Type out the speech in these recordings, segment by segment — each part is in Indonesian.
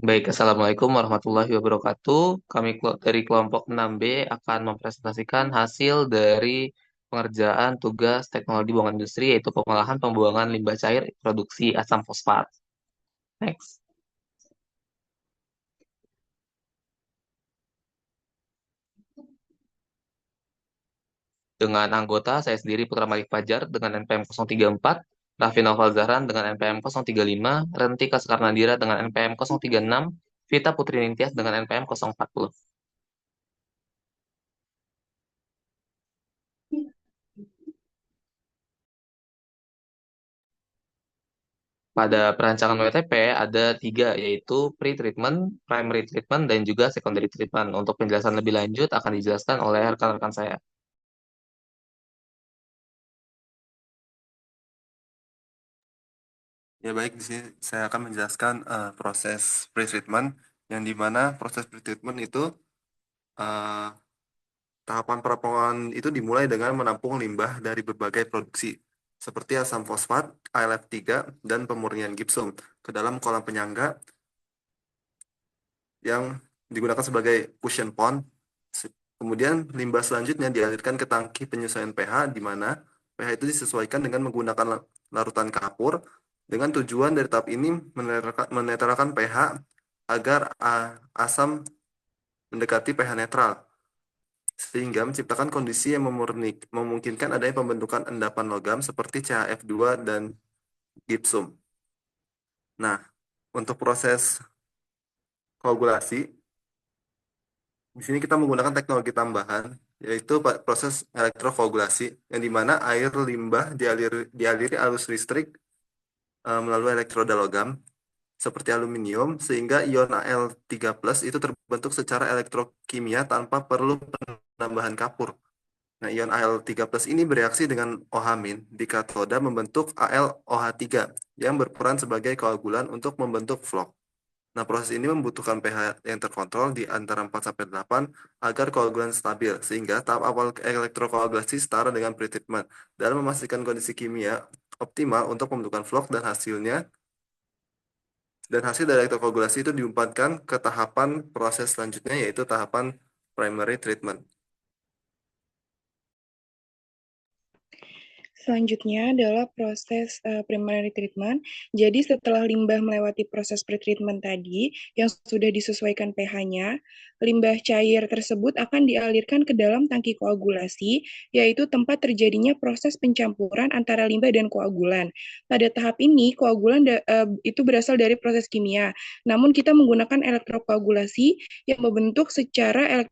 Baik, Assalamualaikum warahmatullahi wabarakatuh. Kami dari kelompok 6B akan mempresentasikan hasil dari pengerjaan tugas teknologi buangan industri, yaitu pengolahan pembuangan limbah cair produksi asam fosfat. Next. Dengan anggota saya sendiri Putra Malik Fajar dengan NPM 034, Raffi Naufal Zahran dengan NPM 035, Rentika Soekarnadira dengan NPM 036, Vita Putri Nintias dengan NPM 040. Pada perancangan WTP ada tiga, yaitu pre-treatment, primary treatment, dan juga secondary treatment. Untuk penjelasan lebih lanjut akan dijelaskan oleh rekan-rekan saya. Ya baik, di sini saya akan menjelaskan proses pre-treatment, yang dimana proses pre-treatment itu eh, tahapan pengolahan itu dimulai dengan menampung limbah dari berbagai produksi seperti asam fosfat, ALF3, dan pemurnian gipsum ke dalam kolam penyangga yang digunakan sebagai cushion pond. Kemudian limbah selanjutnya dialirkan ke tangki penyesuaian pH, di mana pH itu disesuaikan dengan menggunakan larutan kapur, dengan tujuan dari tahap ini menetralkan pH agar asam mendekati pH netral, sehingga menciptakan kondisi yang memungkinkan adanya pembentukan endapan logam seperti CaF2 dan gipsum. Nah, untuk proses koagulasi, di sini kita menggunakan teknologi tambahan, yaitu proses elektrokoagulasi, yang di mana air limbah dialiri arus listrik melalui elektroda logam seperti aluminium, sehingga ion Al3+ itu terbentuk secara elektrokimia tanpa perlu penambahan kapur. Nah, ion Al3+ ini bereaksi dengan OH- di katoda membentuk AlOH3 yang berperan sebagai koagulan untuk membentuk flok. Nah, proses ini membutuhkan pH yang terkontrol di antara 4-8 agar koagulan stabil, sehingga tahap awal elektrokoagulasi setara dengan pretreatment dalam memastikan kondisi kimia optimal untuk pembentukan flok, dan hasil dari elektrokoagulasi itu diumpankan ke tahapan proses selanjutnya, yaitu tahapan primary treatment. Selanjutnya adalah proses primary treatment. Jadi setelah limbah melewati proses pretreatment tadi yang sudah disesuaikan pH-nya, limbah cair tersebut akan dialirkan ke dalam tangki koagulasi, yaitu tempat terjadinya proses pencampuran antara limbah dan koagulan. Pada tahap ini, koagulan itu berasal dari proses kimia, namun kita menggunakan elektrokoagulasi yang membentuk secara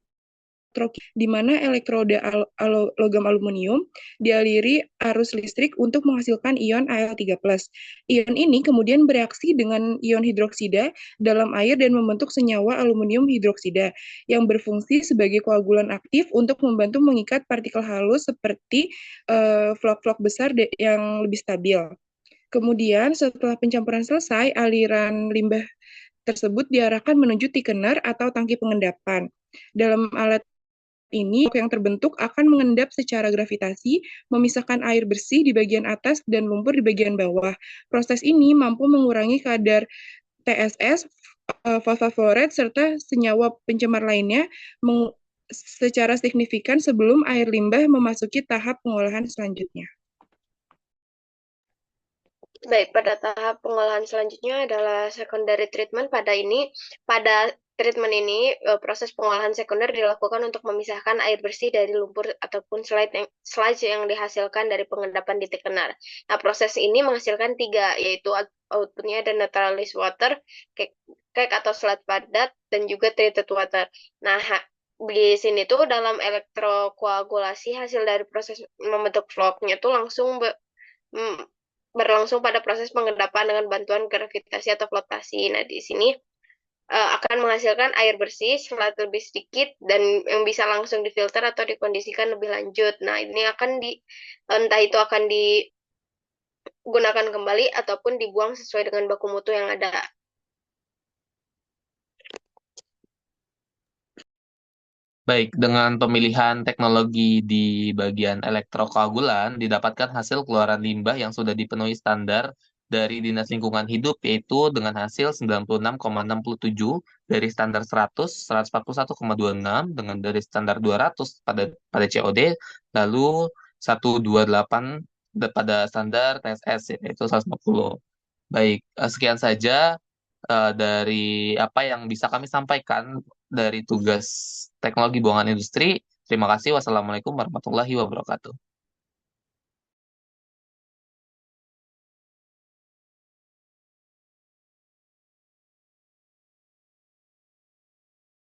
di mana elektroda logam aluminium dialiri arus listrik untuk menghasilkan ion Al3+. Ion ini kemudian bereaksi dengan ion hidroksida dalam air dan membentuk senyawa aluminium hidroksida yang berfungsi sebagai koagulan aktif untuk membantu mengikat partikel halus seperti flok-flok besar yang lebih stabil. Kemudian setelah pencampuran selesai, aliran limbah tersebut diarahkan menuju thickener atau tangki pengendapan. Dalam alat ini yang terbentuk akan mengendap secara gravitasi, memisahkan air bersih di bagian atas dan lumpur di bagian bawah. Proses ini mampu mengurangi kadar TSS, fosfofluorid, serta senyawa pencemar lainnya secara signifikan sebelum air limbah memasuki tahap pengolahan selanjutnya. Baik, pada tahap pengolahan selanjutnya adalah secondary treatment. Pada treatment ini, proses pengolahan sekunder dilakukan untuk memisahkan air bersih dari lumpur ataupun sludge yang dihasilkan dari pengendapan di thickener. Nah, proses ini menghasilkan tiga, yaitu outputnya ada neutralized water, cake atau sludge padat, dan juga treated water. Nah, di sini tuh dalam elektrokoagulasi hasil dari proses membentuk floknya tuh langsung berlangsung pada proses pengendapan dengan bantuan gravitasi atau flotasi. Nah, di sini akan menghasilkan air bersih selat lebih sedikit dan yang bisa langsung difilter atau dikondisikan lebih lanjut. Nah, ini entah itu akan digunakan kembali ataupun dibuang sesuai dengan baku mutu yang ada. Baik, dengan pemilihan teknologi di bagian elektrokoagulan, didapatkan hasil keluaran limbah yang sudah dipenuhi standar dari Dinas Lingkungan Hidup, yaitu dengan hasil 96,67 dari standar 100, 141,26 dengan dari standar 200 pada COD, lalu 128 pada standar TSS, yaitu 150. Baik, sekian saja dari apa yang bisa kami sampaikan dari tugas teknologi buangan industri. Terima kasih. Wassalamualaikum warahmatullahi wabarakatuh.